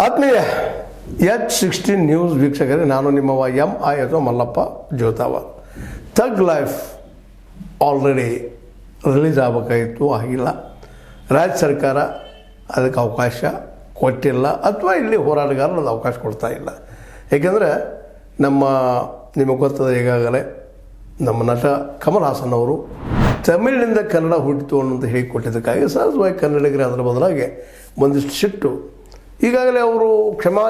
ಆತ್ಮೀಯ H16 news ವೀಕ್ಷಕರೇ, ನಾನು ನಿಮ್ಮವ MI ಅಥವಾ ಮಲ್ಲಪ್ಪ ಜೋತಾವ. ಥಗ್ ಲೈಫ್ ಆಲ್ರೆಡಿ ರಿಲೀಸ್ ಆಗಬೇಕಾಗಿತ್ತು, ಆಗಿಲ್ಲ. ರಾಜ್ಯ ಸರ್ಕಾರ ಅದಕ್ಕೆ ಅವಕಾಶ ಕೊಟ್ಟಿಲ್ಲ, ಅಥವಾ ಇಲ್ಲಿ ಹೋರಾಟಗಾರರು ಅದು ಅವಕಾಶ ಕೊಡ್ತಾ ಇಲ್ಲ. ಏಕೆಂದರೆ ನಿಮಗೆ ಗೊತ್ತದ, ಈಗಾಗಲೇ ನಮ್ಮ ನಟ ಕಮಲ್ ಹಾಸನ್ ಅವರು ತಮಿಳಿನಿಂದ ಕನ್ನಡ ಹುಟ್ಟಿತು ಅನ್ನೋದು ಹೇಳಿಕೊಟ್ಟಿದ್ದಕ್ಕಾಗಿ ಸಹಜವಾಗಿ ಕನ್ನಡಿಗರೇ ಅದರ ಬದಲಾಗಿ ಒಂದಿಷ್ಟು ಸಿಟ್ಟು. ಈಗಾಗಲೇ ಅವರು ಕ್ಷಮಾ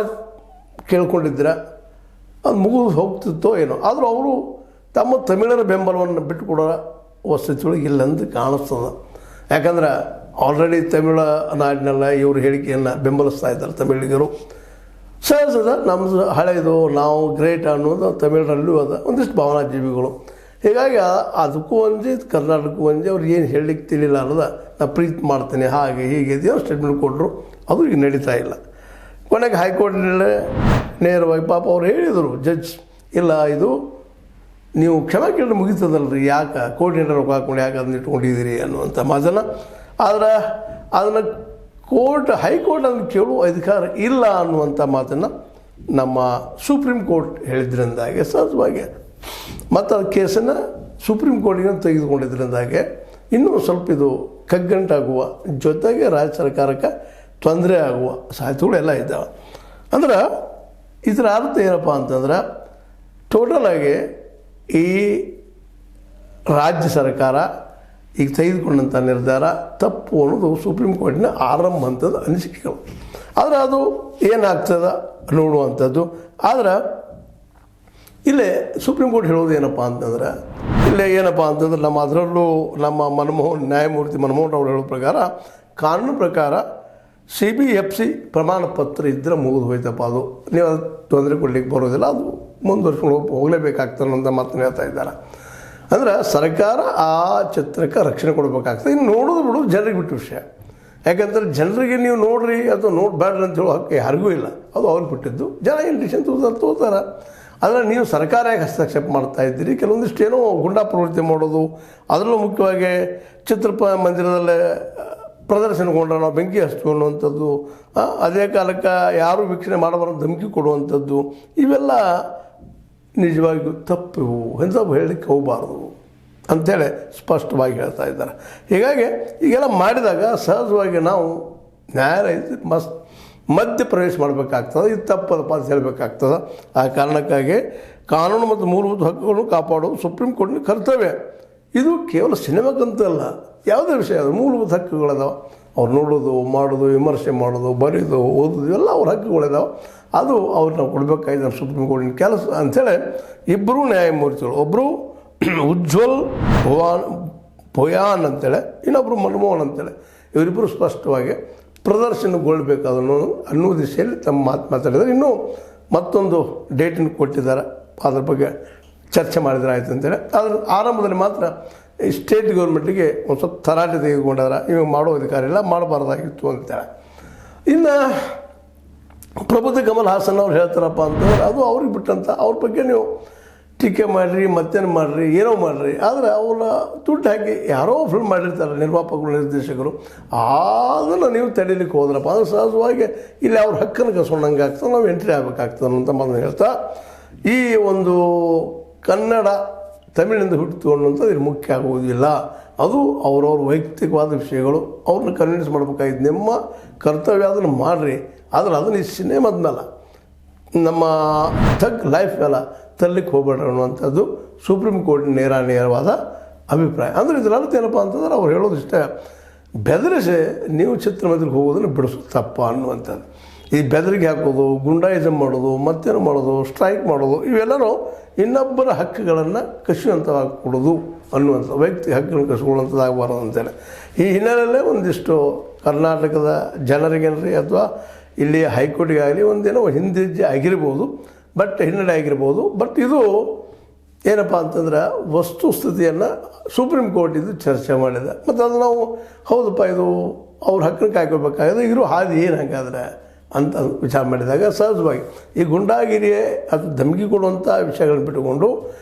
ಕೇಳ್ಕೊಂಡಿದ್ರೆ ಅದು ಮುಗಿದು ಹೋಗ್ತಿತ್ತೋ ಏನೋ. ಆದರೂ ಅವರು ತಮ್ಮ ತಮಿಳರ ಬೆಂಬಲವನ್ನು ಬಿಟ್ಟುಕೊಡೋ ವಸ್ತುಗಳಿಗೆ ಇಲ್ಲಂದು ಕಾಣಿಸ್ತದೆ. ಯಾಕಂದ್ರೆ ಆಲ್ರೆಡಿ ತಮಿಳ ನಾಡಿನೆಲ್ಲ ಇವರು ಹೇಳಿಕೆಯನ್ನು ಬೆಂಬಲಿಸ್ತಾ ಇದ್ದಾರೆ ತಮಿಳಿಗರು. ಸಹಜದ ನಮ್ಮದು ಹಳೆಯದು, ನಾವು ಗ್ರೇಟ್ ಅನ್ನೋದು ತಮಿಳರಲ್ಲೂ ಅದ ಒಂದಿಷ್ಟು ಭಾವನಾ ಜೀವಿಗಳು. ಹೀಗಾಗಿ ಅದಕ್ಕೂ ಒಂದೇ ಕರ್ನಾಟಕಕ್ಕೂ ಒಂದೇ ಅವ್ರು ಏನು ಹೇಳಲಿಕ್ಕೆ ತಿಳಿಲ್ಲ ಅನ್ನೋದ, ನಾನು ಪ್ರೀತಿ ಮಾಡ್ತೇನೆ ಹಾಗೆ ಹೀಗೆ ಇದೆಯೋ ಸ್ಟೇಟ್ಮೆಂಟ್ ಕೊಟ್ಟರು. ಅದು ಈಗ ನಡೀತಾ ಇಲ್ಲ. ಕೊನೆಗೆ ಹೈಕೋರ್ಟ್ನಲ್ಲೇ ನೇರವಾಗಿ ಪಾಪ ಅವ್ರು ಹೇಳಿದರು, ಜಡ್ಜ್, ಇಲ್ಲ ಇದು ನೀವು ಕ್ಷಮಾ ಕೇಳಿ ಮುಗಿತದಲ್ರಿ, ಯಾಕೆ ಕೋರ್ಟಿನ ರೊಕ್ಕ ಹಾಕ್ಕೊಂಡು ಯಾಕೆ ಅದನ್ನ ಇಟ್ಕೊಂಡಿದ್ದೀರಿ ಅನ್ನುವಂಥ ಮಾತನ್ನು. ಆದರೆ ಅದನ್ನು ಹೈಕೋರ್ಟ್ ಅದನ್ನು ಕೇಳುವ ಅಧಿಕಾರ ಇಲ್ಲ ಅನ್ನುವಂಥ ಮಾತನ್ನು ನಮ್ಮ ಸುಪ್ರೀಂ ಕೋರ್ಟ್ ಹೇಳಿದ್ರಿಂದಾಗೆ ಸಹಜವಾಗಿ ಮತ್ತು ಅದು ಕೇಸನ್ನು ಸುಪ್ರೀಂ ಕೋರ್ಟಿಗೆ ತೆಗೆದುಕೊಂಡಿದ್ದರಿಂದಾಗೆ ಇನ್ನೂ ಸ್ವಲ್ಪ ಇದು ಕಗ್ಗಂಟಾಗುವ ಜೊತೆಗೆ ರಾಜ್ಯ ಸರ್ಕಾರಕ್ಕೆ ತೊಂದರೆ ಆಗುವ ಸಾಧ್ಯತೆಗಳೆಲ್ಲ ಇದ್ದಾವೆ. ಅಂದ್ರೆ ಇದರ ಅರ್ಥ ಏನಪ್ಪ ಅಂತಂದ್ರೆ, ಟೋಟಲಾಗಿ ಈ ರಾಜ್ಯ ಸರ್ಕಾರ ಈಗ ತೆಗೆದುಕೊಂಡಂಥ ನಿರ್ಧಾರ ತಪ್ಪು ಅನ್ನೋದು ಸುಪ್ರೀಂ ಕೋರ್ಟಿನ ಆರಂಭ ಹಂತದ ಅನಿಸಿಕೆಗಳು. ಆದರೆ ಅದು ಏನಾಗ್ತದೆ ನೋಡುವಂಥದ್ದು. ಆದರೆ ಇಲ್ಲೇ ಸುಪ್ರೀಂ ಕೋರ್ಟ್ ಹೇಳೋದು ಏನಪ್ಪ ಅಂತಂದ್ರೆ, ಇಲ್ಲೇ ಏನಪ್ಪ ಅಂತಂದ್ರೆ ಅದರಲ್ಲೂ ನಮ್ಮ ನ್ಯಾಯಮೂರ್ತಿ ಮನಮೋಹನ್ ಅವ್ರು ಹೇಳೋ ಪ್ರಕಾರ, ಕಾನೂನು ಪ್ರಕಾರ CBFC ಪ್ರಮಾಣ ಪತ್ರ ಇದ್ದರೆ ಮುಗಿದು ಹೋಯ್ತಪ್ಪ, ಅದು ನೀವು ಅದು ತೊಂದರೆ ಕೊಡ್ಲಿಕ್ಕೆ ಬರೋದಿಲ್ಲ, ಅದು ಮುಂದುವರ್ಸ್ಕೊಂಡು ಹೋಗಲೇಬೇಕಾಗ್ತದೆ ಅಂತ ಮಾತನ್ನು ಹೇಳ್ತಾ ಇದ್ದಾರೆ. ಅಂದ್ರೆ ಸರ್ಕಾರ ಆ ಚಿತ್ರಕ್ಕೆ ರಕ್ಷಣೆ ಕೊಡಬೇಕಾಗ್ತದೆ. ಇನ್ನು ನೋಡೋದು ಬಿಡೋದು ಜನರಿಗೆ ಬಿಟ್ಟು ವಿಷಯ. ಯಾಕಂದ್ರೆ ಜನರಿಗೆ ನೀವು ನೋಡ್ರಿ ಅಥವಾ ನೋಡಬೇಡ್ರಿ ಅಂತ ಹೇಳೋ ಹಕ್ಕು ಯಾರಿಗೂ ಇಲ್ಲ, ಅದು ಅವ್ರಿಗೆ ಬಿಟ್ಟಿದ್ದು. ಜನ ಏನು ಡಿಸಿಷನ್ ತಗೋತಾರೆ. ಆದರೆ ನೀವು ಸರ್ಕಾರ ಹಸ್ತಕ್ಷೇಪ ಮಾಡ್ತಾ ಇದ್ದೀರಿ. ಕೆಲವೊಂದಿಷ್ಟು ಏನೋ ಗುಂಡಾ ಪ್ರವೃತ್ತಿ ಮಾಡೋದು, ಅದರಲ್ಲೂ ಮುಖ್ಯವಾಗಿ ಮಂದಿರದಲ್ಲೇ ಪ್ರದರ್ಶನಗೊಂಡ್ರೆ ನಾವು ಬೆಂಕಿ ಹಚ್ಕೊಳ್ಳುವಂಥದ್ದು, ಅದೇ ಕಾಲಕ್ಕೆ ಯಾರೂ ವೀಕ್ಷಣೆ ಮಾಡಬಾರ್ದು ಧಮಕಿ ಕೊಡುವಂಥದ್ದು, ಇವೆಲ್ಲ ನಿಜವಾಗಿಯೂ ತಪ್ಪು, ಎಂಥವು ಹೇಳಲಿಕ್ಕೆ ಹೋಗಬಾರ್ದು ಅಂಥೇಳಿ ಸ್ಪಷ್ಟವಾಗಿ ಹೇಳ್ತಾ ಇದ್ದಾರೆ. ಹೀಗಾಗಿ ಈಗೆಲ್ಲ ಮಾಡಿದಾಗ ಸಹಜವಾಗಿ ನಾವು ನ್ಯಾಯಾಲಯ ಮಧ್ಯ ಪ್ರವೇಶ ಮಾಡಬೇಕಾಗ್ತದೆ. ಇದು ತಪ್ಪದಪ್ಪ ಅಂತ ಹೇಳಬೇಕಾಗ್ತದೆ. ಆ ಕಾರಣಕ್ಕಾಗಿ ಕಾನೂನು ಮತ್ತು ಮೂಲಭೂತ ಹಕ್ಕುಗಳನ್ನು ಕಾಪಾಡೋದು ಸುಪ್ರೀಂ ಕೋರ್ಟ್ನ ಕರ್ತವ್ಯ. ಇದು ಕೇವಲ ಸಿನಿಮಾಕ್ಕಂತಲ್ಲ, ಯಾವುದೇ ವಿಷಯ ಅದು ಮೂಲಭೂತ ಹಕ್ಕುಗಳದಾವೆ. ಅವ್ರು ನೋಡೋದು, ಮಾಡೋದು, ವಿಮರ್ಶೆ ಮಾಡೋದು, ಬರೆಯೋದು, ಓದೋದು, ಇವೆಲ್ಲ ಅವ್ರ ಹಕ್ಕುಗಳಿದಾವೆ. ಅದು ಅವ್ರು ನಾವು ಕೊಡಬೇಕಾಗಿದೆ ನಮ್ಮ ಸುಪ್ರೀಂ ಕೋರ್ಟಿನ ಕೆಲಸ ಅಂಥೇಳಿ ಇಬ್ಬರು ನ್ಯಾಯಮೂರ್ತಿಗಳು, ಒಬ್ಬರು ಉಜ್ವಲ್ ಭೋಯಾನ್ ಅಂತೇಳಿ, ಇನ್ನೊಬ್ಬರು ಮನಮೋಹನ್ ಅಂತೇಳಿ, ಇವರಿಬ್ಬರು ಸ್ಪಷ್ಟವಾಗಿ ಪ್ರದರ್ಶನಗೊಳ್ಬೇಕಾದನ್ನು ಅನ್ನೋ ದಿಶೆಯಲ್ಲಿ ತಮ್ಮ ಮಾತಾಡಿದ್ದಾರೆ. ಇನ್ನೂ ಮತ್ತೊಂದು ಡೇಟನ್ನು ಕೊಟ್ಟಿದ್ದಾರೆ, ಅದ್ರ ಬಗ್ಗೆ ಚರ್ಚೆ ಮಾಡಿದ್ರೆ ಆಯ್ತು ಅಂತೇಳಿ. ಅದ್ರ ಆರಂಭದಲ್ಲಿ ಮಾತ್ರ ಸ್ಟೇಟ್ ಗೌರ್ಮೆಂಟಿಗೆ ಒಂದು ಸ್ವಲ್ಪ ತರಾಟೆ ತೆಗೆದುಕೊಂಡಾರ, ಇವಾಗ ಮಾಡೋ ಅಧಿಕಾರ ಇಲ್ಲ, ಮಾಡಬಾರ್ದಾಗಿತ್ತು ಅಂತೇಳಿ. ಇನ್ನು ಪ್ರಬುದ್ಧ ಕಮಲ್ ಹಾಸನ್ ಅವ್ರು ಹೇಳ್ತಾರಪ್ಪ ಅಂತಂದ್ರೆ, ಅದು ಅವ್ರಿಗೆ ಬಿಟ್ಟಂತ, ಅವ್ರ ಬಗ್ಗೆ ನೀವು ಟೀಕೆ ಮಾಡಿರಿ, ಮತ್ತೇನು ಮಾಡಿರಿ, ಏನೋ ಮಾಡಿರಿ. ಆದರೆ ಅವರ ದುಡ್ಡು ಹಾಕಿ ಯಾರೋ ಫಿಲ್ಮ್ ಮಾಡಿರ್ತಾರೆ ನಿರ್ಮಾಪಕರು, ನಿರ್ದೇಶಕರು, ಅದನ್ನು ನೀವು ತಡೀಲಿಕ್ಕೆ ಹೋದ್ರಪ್ಪ ಅಂದ್ರೆ ಸಹಜವಾಗಿ ಇಲ್ಲಿ ಅವ್ರ ಹಕ್ಕನ್ನು ಕಸ್ಕೊಂಡಂಗೆ ಆಗ್ತದೆ, ನಾವು ಎಂಟ್ರಿ ಆಗಬೇಕಾಗ್ತದೆ ಅಂತ ಮಾತನ್ನು ಹೇಳ್ತಾ, ಈ ಒಂದು ಕನ್ನಡ ತಮಿಳಿನಿಂದ ಹುಟ್ಟಿತು ಅನ್ನೋಂಥದ್ದು ಇಲ್ಲಿ ಮುಖ್ಯ ಆಗುವುದಿಲ್ಲ. ಅದು ಅವರವ್ರ ವೈಯಕ್ತಿಕವಾದ ವಿಷಯಗಳು. ಅವ್ರನ್ನ ಕನ್ವಿನ್ಸ್ ಮಾಡಬೇಕಾಗಿದ್ದು ನಿಮ್ಮ ಕರ್ತವ್ಯ, ಅದನ್ನು ಮಾಡಿರಿ. ಆದರೆ ಅದನ್ನು ಈ ಸಿನಿಮಾದ ಮೇಲೆ, ನಮ್ಮ ಥಗ್ ಲೈಫ್ ಮೇಲೆ ತರಲಿಕ್ಕೆ ಹೋಗಬೇಡ್ರಿ ಅನ್ನುವಂಥದ್ದು ಸುಪ್ರೀಂ ಕೋರ್ಟಿನ ನೇರವಾದ ಅಭಿಪ್ರಾಯ. ಅಂದರೆ ಇದರ ಅರ್ಥ ಏನಪ್ಪ ಅಂತಂದ್ರೆ, ಅವ್ರು ಹೇಳೋದಿಷ್ಟೇ, ಬೆದರಿಸಿ ನೀವು ಚಿತ್ರಮಂದಿರಕ್ಕೆ ಹೋಗೋದನ್ನು ಬಿಡಿಸೋದು ತಪ್ಪ ಅನ್ನುವಂಥದ್ದು. ಈ ಬೆದರಿಗೆ ಹಾಕೋದು, ಗುಂಡಾಯಿಸಮ್ ಮಾಡೋದು, ಮತ್ತೇನು ಮಾಡೋದು, ಸ್ಟ್ರೈಕ್ ಮಾಡೋದು, ಇವೆಲ್ಲರೂ ಇನ್ನೊಬ್ಬರ ಹಕ್ಕುಗಳನ್ನು ಕಸಿಯುವಂಥವಾಗಿ ಕೊಡೋದು ಅನ್ನುವಂಥ, ವೈಯಕ್ತಿಕ ಹಕ್ಕುಗಳನ್ನು ಕಸ್ಕೊಳ್ಳುವಂಥದ್ದಾಗಬಾರ್ದು ಅಂತೇಳಿ. ಈ ಹಿನ್ನೆಲೆಯಲ್ಲೇ ಒಂದಿಷ್ಟು ಕರ್ನಾಟಕದ ಜನರಿಗೇನ್ರಿ ಅಥವಾ ಇಲ್ಲಿ ಹೈಕೋರ್ಟಿಗಾಗಲಿ ಒಂದೇನೋ ಹಿಂದಿಜ್ಜೆ ಆಗಿರ್ಬೋದು, ಹಿನ್ನಡೆ ಆಗಿರ್ಬೋದು. ಇದು ಏನಪ್ಪ ಅಂತಂದ್ರೆ, ವಸ್ತುಸ್ಥಿತಿಯನ್ನು ಸುಪ್ರೀಂ ಕೋರ್ಟ್ ಇದು ಚರ್ಚೆ ಮಾಡಿದೆ. ಮತ್ತು ಅದು ನಾವು ಹೌದಪ್ಪ, ಇದು ಅವ್ರ ಹಕ್ಕನ್ನು ಕಾಯ್ಕೋಬೇಕಾಗಿದೆ, ಇರೋ ಹಾದಿ ಏನು ಹಾಗಾದ್ರೆ ಅಂತ ವಿಚಾರ ಮಾಡಿದಾಗ ಸಹಜವಾಗಿ ಈ ಗುಂಡಾಗಿರಿ ಅಥವಾ ಧಮಕಿ ಕೊಡುವಂಥ ವಿಷಯಗಳನ್ನ ಬಿಟ್ಟುಕೊಂಡು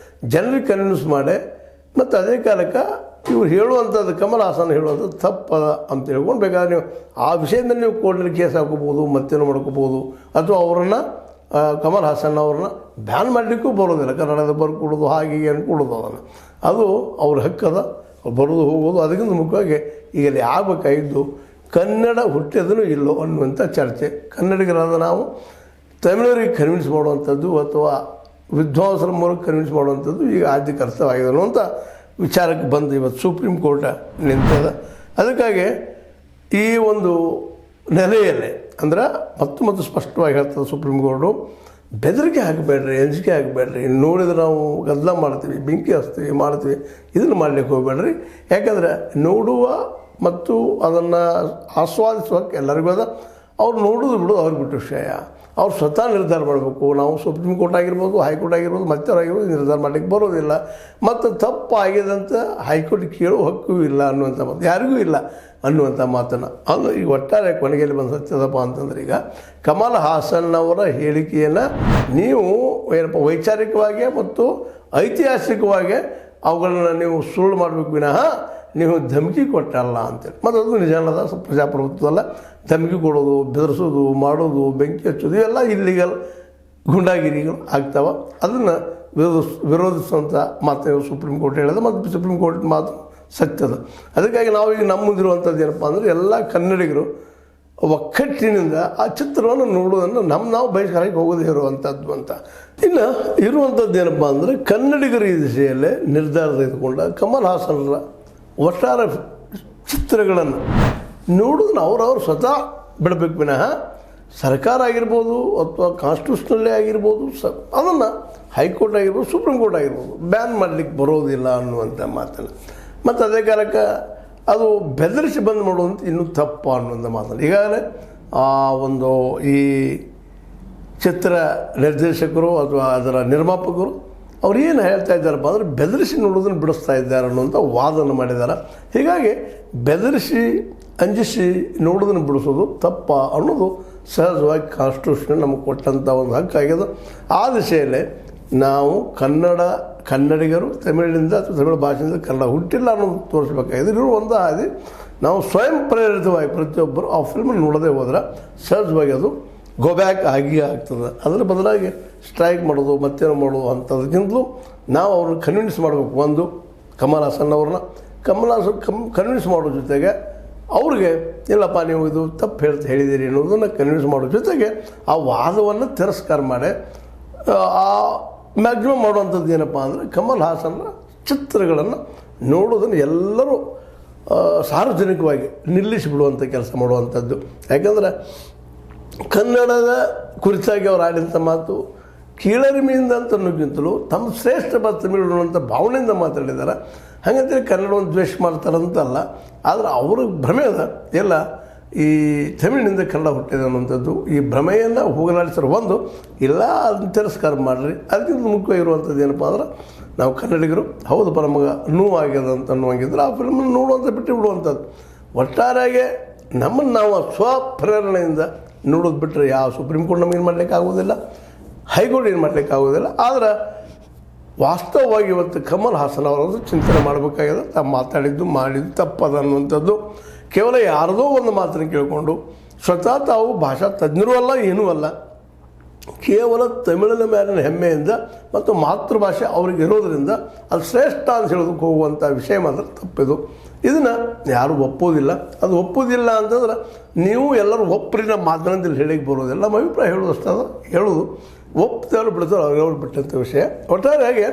ಜನರಿಗೆ ಕನ್ವಿನ್ಸ್ ಮಾಡಿ ಮತ್ತು ಅದೇ ಕಾಲಕ್ಕೆ ಇವ್ರು ಹೇಳುವಂಥದ್ದು ಕಮಲ್ ಹಾಸನ್ ಹೇಳುವಂಥದ್ದು ತಪ್ಪದ ಅಂತ ಹೇಳ್ಕೊಂಡು ಬೇಕಾದ್ರೆ ನೀವು ಆ ವಿಷಯದಲ್ಲಿ ನೀವು ಕೋರ್ಟಲ್ಲಿ ಕೇಸ್ ಹಾಕೋಬೋದು, ಮತ್ತೇನು ಮಾಡ್ಕೋಬೋದು, ಅಥವಾ ಅವರನ್ನು ಕಮಲ್ ಹಾಸನ್ ಅವ್ರನ್ನ ಬ್ಯಾನ್ ಮಾಡಲಿಕ್ಕೂ ಬರೋದಿಲ್ಲ. ಕನ್ನಡದ ಬರ್ಕೊಡೋದು ಹಾಗೆ ಅನ್ಕೊಡೋದು ಅದನ್ನು, ಅದು ಅವ್ರ ಹಕ್ಕದ ಬರೋದು ಹೋಗೋದು. ಅದಕ್ಕಿಂತ ಮುಖ್ಯವಾಗಿ ಈಗ ಅಲ್ಲಿ ಆಗಬೇಕಾಗಿದ್ದು ಕನ್ನಡ ಹುಟ್ಟಿದನೂ ಇಲ್ಲೋ ಅನ್ನುವಂಥ ಚರ್ಚೆ. ಕನ್ನಡಿಗರಾದ ನಾವು ತಮಿಳರಿಗೆ ಕನ್ವಿನ್ಸ್ ಮಾಡುವಂಥದ್ದು ಅಥವಾ ವಿದ್ವಾಂಸರ ಮೂಲಕ ಕನ್ವಿನ್ಸ್ ಮಾಡುವಂಥದ್ದು ಈಗ ಆದ್ಯ ಕರ್ತವ್ಯ ಅನ್ನುವಂಥ ವಿಚಾರಕ್ಕೆ ಬಂದು ಇವತ್ತು ಸುಪ್ರೀಂ ಕೋರ್ಟ್ ನಿಂತದ. ಅದಕ್ಕಾಗಿ ಈ ಒಂದು ನೆಲೆಯಲ್ಲೇ ಅಂದ್ರೆ ಮತ್ತು ಸ್ಪಷ್ಟವಾಗಿ ಹೇಳ್ತದೆ ಸುಪ್ರೀಂ ಕೋರ್ಟು, ಬೆದರಿಕೆ ಹಾಕಬೇಡ್ರಿ, ಅಂಜಿಕೆ ಹಾಕಬೇಡ್ರಿ, ನೋಡಿದ್ರೆ ನಾವು ಗದ್ದಲ ಮಾಡ್ತೀವಿ, ಬೆಂಕಿ ಹಚ್ತೀವಿ, ಮಾಡ್ತೀವಿ, ಇದನ್ನು ಮಾಡಲಿಕ್ಕೆ ಹೋಗಬೇಡ್ರಿ. ಯಾಕಂದರೆ ನೋಡುವ ಮತ್ತು ಅದನ್ನು ಆಸ್ವಾದಿಸುವಕ್ಕೆ ಎಲ್ಲರಿಗೂ ಅದ. ಅವ್ರು ನೋಡೋದು ಬಿಡೋದು ಅವ್ರಿಗೆ ಬಿಟ್ಟು ವಿಷಯ. ಅವ್ರು ಸ್ವತಃ ನಿರ್ಧಾರ ಮಾಡಬೇಕು. ನಾವು ಸುಪ್ರೀಂ ಕೋರ್ಟ್ ಆಗಿರ್ಬೋದು, ಹೈಕೋರ್ಟ್ ಆಗಿರ್ಬೋದು, ಮತ್ತವರಾಗಿರ್ಬೋದು ನಿರ್ಧಾರ ಮಾಡಲಿಕ್ಕೆ ಬರೋದಿಲ್ಲ. ಮತ್ತು ತಪ್ಪಾಗಿದಂತ ಹೈಕೋರ್ಟ್ ಕೇಳೋ ಹಕ್ಕೂ ಇಲ್ಲ ಅನ್ನುವಂಥ ಮಾತು ಯಾರಿಗೂ ಇಲ್ಲ ಅನ್ನುವಂಥ ಮಾತನ್ನು ಅದು ಈಗ ಒಟ್ಟಾರೆ ಕೊನೆಗೆಯಲ್ಲಿ ಬಂದು ಸತ್ಯದಪ್ಪ ಅಂತಂದ್ರೆ, ಈಗ ಕಮಲ್ ಹಾಸನ್ ಅವರ ಹೇಳಿಕೆಯನ್ನು ನೀವು ಏನಪ್ಪ ವೈಚಾರಿಕವಾಗಿ ಮತ್ತು ಐತಿಹಾಸಿಕವಾಗಿ ಅವುಗಳನ್ನ ನೀವು ಸುಳ್ಳು ಮಾಡಬೇಕು ವಿನಃ ನೀವು ಧಮಕಿ ಕೊಟ್ಟಲ್ಲ ಅಂತೇಳಿ. ಮತ್ತು ಅದು ನಿಜ ಅನ್ನೋದ ಪ್ರಜಾಪ್ರಭುತ್ವದಲ್ಲ. ಧಮಕಿ ಕೊಡೋದು, ಬೆದರಿಸೋದು, ಮಾಡೋದು, ಬೆಂಕಿ ಹಚ್ಚೋದು ಇವೆಲ್ಲ ಇಲ್ಲಿಗಲ್ ಗುಂಡಾಗಿರಿಗಳು ಆಗ್ತಾವೆ. ಅದನ್ನು ವಿರೋಧಿಸುವಂಥ ಮಾತು ಸುಪ್ರೀಂ ಕೋರ್ಟ್ ಹೇಳಿದೆ ಮತ್ತು ಸುಪ್ರೀಂ ಕೋರ್ಟ್ ಮಾತು ಸತ್ಯದ. ಅದಕ್ಕಾಗಿ ನಾವೀಗ ನಮ್ಮ ಮುಂದಿರುವಂಥದ್ದು ಏನಪ್ಪ ಅಂದರೆ ಎಲ್ಲ ಕನ್ನಡಿಗರು ಒಕ್ಕಟ್ಟಿನಿಂದ ಆ ಚಿತ್ರವನ್ನು ನೋಡೋದನ್ನು ನಾವು ಬಹಿಷ್ಕಾರಕ್ಕೆ ಹೋಗೋದೇ ಇರುವಂಥದ್ದು ಅಂತ. ಇನ್ನು ಇರುವಂಥದ್ದು ಏನಪ್ಪ ಅಂದರೆ ಕನ್ನಡಿಗರ ಈ ದಿಶೆಯಲ್ಲೇ ನಿರ್ಧಾರ ತೆಗೆದುಕೊಂಡ ಕಮಲ್ ಹಾಸನ್ರ ಒಟ್ಟಾರೆ ಚಿತ್ರಗಳನ್ನು ನೋಡೋದನ್ನು ಅವ್ರವ್ರು ಸ್ವತಃ ಬಿಡಬೇಕು ವಿನಃ ಸರ್ಕಾರ ಆಗಿರ್ಬೋದು ಅಥವಾ ಕಾನ್ಸ್ಟಿಟ್ಯೂಷನಲ್ಲೇ ಆಗಿರ್ಬೋದು ಅದನ್ನು ಹೈಕೋರ್ಟ್ ಆಗಿರ್ಬೋದು, ಸುಪ್ರೀಂ ಕೋರ್ಟ್ ಆಗಿರ್ಬೋದು ಬ್ಯಾನ್ ಮಾಡಲಿಕ್ಕೆ ಬರೋದಿಲ್ಲ ಅನ್ನುವಂಥ ಮಾತನ್ನು. ಮತ್ತು ಅದೇ ಕಾಲಕ್ಕೆ ಅದು ಬೆದರಿಸಿ ಬಂದ್ ಮಾಡುವಂಥ ಇನ್ನೂ ತಪ್ಪು ಅನ್ನುವಂಥ ಮಾತನ್ನು ಈಗಾಗಲೇ ಆ ಒಂದು ಈ ಚಿತ್ರ ನಿರ್ದೇಶಕರು ಅಥವಾ ಅದರ ನಿರ್ಮಾಪಕರು ಅವ್ರು ಏನು ಹೇಳ್ತಾ ಇದ್ದಾರಪ್ಪ ಅಂದರೆ ಬೆದರಿಸಿ ನೋಡೋದನ್ನು ಬಿಡಿಸ್ತಾ ಇದ್ದಾರೆ ಅನ್ನುವಂಥ ವಾದನ ಮಾಡಿದ್ದಾರೆ. ಹೀಗಾಗಿ ಬೆದರಿಸಿ ಅಂಜಿಸಿ ನೋಡೋದನ್ನು ಬಿಡಿಸೋದು ತಪ್ಪ ಅನ್ನೋದು ಸಹಜವಾಗಿ ಕಾನ್ಸ್ಟಿಟ್ಯೂಷನ್ ನಮಗೆ ಕೊಟ್ಟಂಥ ಒಂದು ಹಕ್ಕಾಗಿದೆ. ಆ ದಿಶೆಯಲ್ಲೇ ನಾವು ಕನ್ನಡಿಗರು ತಮಿಳಿನಿಂದ ಅಥವಾ ತಮಿಳು ಭಾಷೆಯಿಂದ ಕನ್ನಡ ಹುಟ್ಟಿಲ್ಲ ಅನ್ನೋದು ತೋರಿಸ್ಬೇಕಾಗಿದೆ. ಇರುವಂಥ ಹಾದಿ ನಾವು ಸ್ವಯಂ ಪ್ರೇರಿತವಾಗಿ ಪ್ರತಿಯೊಬ್ಬರು ಆ ಫಿಲ್ಮನ್ನು ನೋಡೋದೇ ಹೋದ್ರೆ ಸಹಜವಾಗಿ ಅದು ಗೋ ಬ್ಯಾಕ್ ಆಗಿಯೇ ಆಗ್ತದೆ. ಅದರ ಬದಲಾಗಿ ಸ್ಟ್ರೈಕ್ ಮಾಡೋದು ಮತ್ತೇನು ಮಾಡೋದು ಅಂಥದಕ್ಕಿಂತಲೂ ನಾವು ಅವ್ರನ್ನ ಕನ್ವಿನ್ಸ್ ಮಾಡಬೇಕು. ಒಂದು ಕಮಲ್ ಹಾಸನ್ ಅವ್ರನ್ನ ಕನ್ವಿನ್ಸ್ ಮಾಡೋ ಜೊತೆಗೆ ಅವ್ರಿಗೆ ಇಲ್ಲಪ್ಪ ನೀವು ಇದು ತಪ್ಪು ಹೇಳಿದ್ದೀರಿ ಅನ್ನೋದನ್ನು ಕನ್ವಿನ್ಸ್ ಮಾಡೋ ಜೊತೆಗೆ ಆ ವಾದವನ್ನು ತಿರಸ್ಕಾರ ಮಾಡಿ ಆ ಮ್ಯಾಕ್ಸಿಮಮ್ ಮಾಡುವಂಥದ್ದು ಏನಪ್ಪ ಅಂದರೆ ಕಮಲ್ ಹಾಸನ್ರ ಚಿತ್ರಗಳನ್ನು ನೋಡೋದನ್ನು ಎಲ್ಲರೂ ಸಾರ್ವಜನಿಕವಾಗಿ ನಿಲ್ಲಿಸಿಬಿಡುವಂಥ ಕೆಲಸ ಮಾಡುವಂಥದ್ದು. ಯಾಕಂದರೆ ಕನ್ನಡದ ಕುರಿತಾಗಿ ಅವ್ರು ಆಡಿದಂಥ ಮಾತು ಕೀಳರಿಮೆಯಿಂದ ಅಂತ ಅನ್ನೋಕ್ಕಿಂತಲೂ ತಮ್ಮ ಶ್ರೇಷ್ಠ ತಮಿಳು ಅನ್ನುವಂಥ ಭಾವನೆಯಿಂದ ಮಾತಾಡಿದ್ದಾರೆ. ಹಾಗಂತೇಳಿ ಕನ್ನಡವನ್ನು ದ್ವೇಷ ಮಾಡ್ತಾರಂತಲ್ಲ, ಆದರೆ ಅವ್ರಿಗೆ ಭ್ರಮೆ ಅದ ಎಲ್ಲ ಈ ತಮಿಳಿನಿಂದ ಕನ್ನಡ ಹುಟ್ಟಿದೆ ಅನ್ನುವಂಥದ್ದು. ಈ ಭ್ರಮೆಯನ್ನು ಹೋಗಲಾಡಿಸೋರು ಒಂದು ಇಲ್ಲ, ಅದನ್ನು ತಿರಸ್ಕಾರ ಮಾಡಿರಿ. ಅದಕ್ಕಿಂತ ಮುಖ್ಯವಾಗಿರುವಂಥದ್ದು ಏನಪ್ಪ ಅಂದ್ರೆ ನಾವು ಕನ್ನಡಿಗರು ಹೌದಪ್ಪ ನಮಗೆ ನೋವಾಗ್ಯದ ಅಂತ ಅನ್ನುವಂಗಿದ್ರೆ ಆ ಫಿಲ್ಮನ್ನು ನೋಡುವಂಥ ಬಿಟ್ಟು ಬಿಡುವಂಥದ್ದು. ಒಟ್ಟಾರೆಯಾಗಿ ನಮ್ಮನ್ನು ನಾವು ಸ್ವಪ್ರೇರಣೆಯಿಂದ ನೋಡೋದು ಬಿಟ್ಟರೆ ಯಾವ ಸುಪ್ರೀಂ ಕೋರ್ಟ್ ನಮಗೇನು ಮಾಡಲಿಕ್ಕೆ ಆಗೋದಿಲ್ಲ, ಹೈಕೋರ್ಟ್ ಏನು ಮಾಡಲಿಕ್ಕೆ ಆಗೋದಿಲ್ಲ. ಆದರೆ ವಾಸ್ತವವಾಗಿ ಇವತ್ತು ಕಮಲ್ ಹಾಸನ್ ಅವರದ್ದು ಚಿಂತನೆ ಮಾಡಬೇಕಾಗಿದೆ. ತಾವು ಮಾತಾಡಿದ್ದು ಮಾಡಿದ್ದು ತಪ್ಪದ ಅನ್ನುವಂಥದ್ದು ಕೇವಲ ಯಾರದೋ ಒಂದು ಮಾತನ್ನು ಕೇಳಿಕೊಂಡು ಸ್ವತಃ ತಾವು ಭಾಷಾ ತಜ್ಞರೂ ಅಲ್ಲ ಏನೂ ಅಲ್ಲ, ಕೇವಲ ತಮಿಳಿನ ಮೇಲಿನ ಹೆಮ್ಮೆಯಿಂದ ಮತ್ತು ಮಾತೃಭಾಷೆ ಅವ್ರಿಗೆ ಇರೋದರಿಂದ ಅದು ಶ್ರೇಷ್ಠ ಅಂತ ಹೇಳೋದಕ್ಕೆ ಹೋಗುವಂಥ ವಿಷಯ ಮಾತ್ರ ತಪ್ಪಿದು. ಇದನ್ನು ಯಾರೂ ಒಪ್ಪೋದಿಲ್ಲ. ಅದು ಒಪ್ಪೋದಿಲ್ಲ ಅಂತಂದ್ರೆ ನೀವು ಎಲ್ಲರೂ ಒಪ್ಪರಿನ ಮಾತನಾಡಿ ಹೇಳಿಕ್ಕೆ ಬರೋದಿಲ್ಲ. ನಮ್ಮ ಅಭಿಪ್ರಾಯ ಹೇಳೋದು ಅಷ್ಟೇ, ಹೇಳೋದು ಒಪ್ತೇವರು ಬಿಡ್ತಾರೆ ಅವ್ರವ್ರು ಬಿಟ್ಟಂಥ ವಿಷಯ. ಒಟ್ಟಾರೆಯಾಗಿ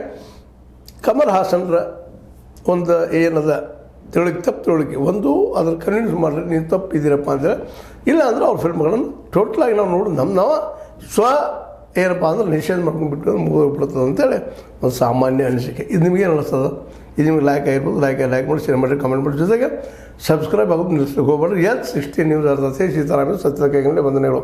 ಕಮಲ್ ಹಾಸನ್ರ ಒಂದು ಏನದ ತಪ್ಪು ಒಂದು ಅದ್ರ ಕನ್ವಿನ್ಸ್ ಮಾಡಿದ್ರೆ ನೀವು ತಪ್ಪಿದ್ದೀರಪ್ಪ ಅಂದರೆ, ಇಲ್ಲ ಅಂದರೆ ಅವ್ರ ಫಿಲ್ಮ್ಗಳನ್ನು ಟೋಟಲಾಗಿ ನಾವು ನೋಡಿ ನಾವು ಏನಪ್ಪ ಅಂದ್ರೆ ನಿಷೇಧ ಮಾಡ್ಕೊಂಡ್ಬಿಟ್ಟು ಮುಗಿದೋಗ್ಬಿಡ್ತದೆ ಅಂತೇಳಿ ಒಂದು ಸಾಮಾನ್ಯ ಅನಿಸಿಕೆ. ಇದು ನಿಮಗೇನು ಅನ್ನಿಸ್ತದೆ? ಇದು ನಿಮ್ಗೆ ಲೈಕ್ ಆಗಿರ್ಬೋದು, ಲೈಕ್ ಮಾಡಿ ಶೇರ್ ಮಾಡಿ ಕಮೆಂಟ್ ಮಾಡಿ, ಜೊತೆಗೆ ಸಬ್ಸ್ಕ್ರೈಬ್ ಆಗೋದು ನಿಲ್ಲಿಸ್ಲಿಕ್ಕೆ ಹೋಗ್ಬೇಡ್ರಿ. H16 ನ್ಯೂಸ್ ಅರ್ಥ ಸೀತಾರಾಮ ಸತ್ಯದ ಕೈಗೊಂಡೆ ವಂದನೆಗಳು.